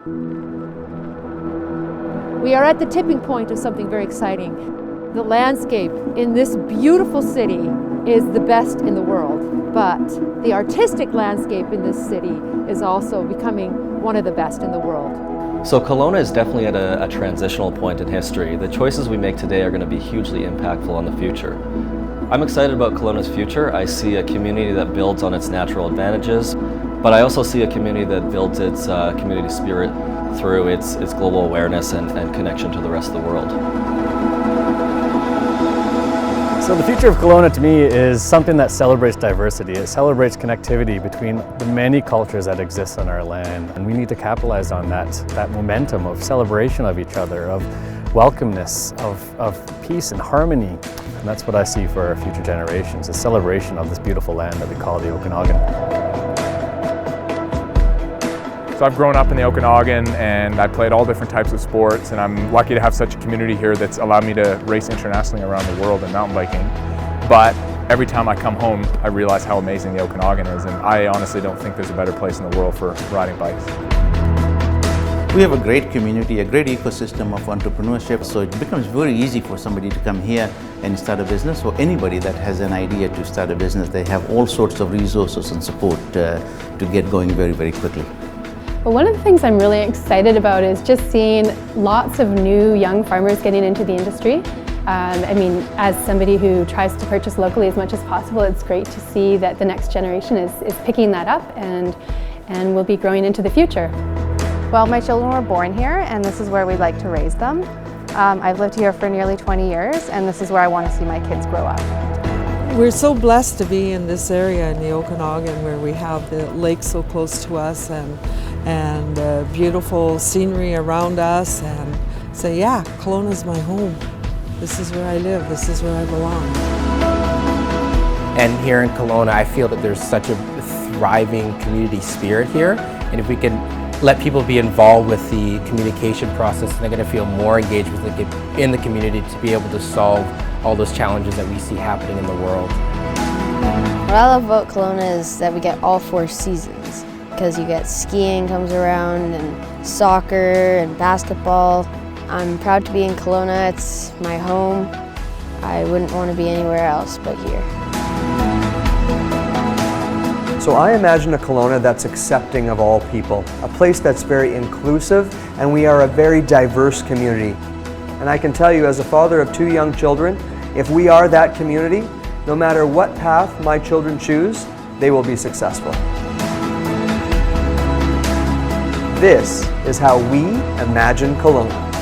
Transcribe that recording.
We are at the tipping point of something very exciting. The landscape in this beautiful city is the best in the world, but the artistic landscape in this city is also becoming one of the best in the world. So Kelowna is definitely at a transitional point in history. The choices we make today are going to be hugely impactful on the future. I'm excited about Kelowna's future. I see a community that builds on its natural advantages, but I also see a community that builds its community spirit through its global awareness and connection to the rest of the world. So the future of Kelowna to me is something that celebrates diversity. It celebrates connectivity between the many cultures that exist on our land. And we need to capitalize on that momentum of celebration of each other, of welcomeness, of peace and harmony. And that's what I see for our future generations, a celebration of this beautiful land that we call the Okanagan. So I've grown up in the Okanagan and I played all different types of sports, and I'm lucky to have such a community here that's allowed me to race internationally around the world in mountain biking. But every time I come home, I realize how amazing the Okanagan is, and I honestly don't think there's a better place in the world for riding bikes. We have a great community, a great ecosystem of entrepreneurship, so it becomes very easy for somebody to come here and start a business, or anybody that has an idea to start a business. They have all sorts of resources and support to get going very, very quickly. Well, one of the things I'm really excited about is just seeing lots of new young farmers getting into the industry. I mean, as somebody who tries to purchase locally as much as possible, it's great to see that the next generation is picking that up and will be growing into the future. Well, my children were born here, and this is where we'd like to raise them. I've lived here for nearly 20 years, and this is where I want to see my kids grow up. We're so blessed to be in this area in the Okanagan, where we have the lake so close to us and beautiful scenery around us, and say, yeah, Kelowna's my home. This is where I live, this is where I belong. And here in Kelowna, I feel that there's such a thriving community spirit here, and if we can let people be involved with the communication process, they're going to feel more engaged in the community to be able to solve all those challenges that we see happening in the world. What I love about Kelowna is that we get all 4 seasons, because you get skiing comes around, and soccer and basketball. I'm proud to be in Kelowna. It's my home. I wouldn't want to be anywhere else but here. So I imagine a Kelowna that's accepting of all people, a place that's very inclusive, and we are a very diverse community. And I can tell you, as a father of 2 young children, if we are that community, no matter what path my children choose, they will be successful. This is how we imagine Kelowna.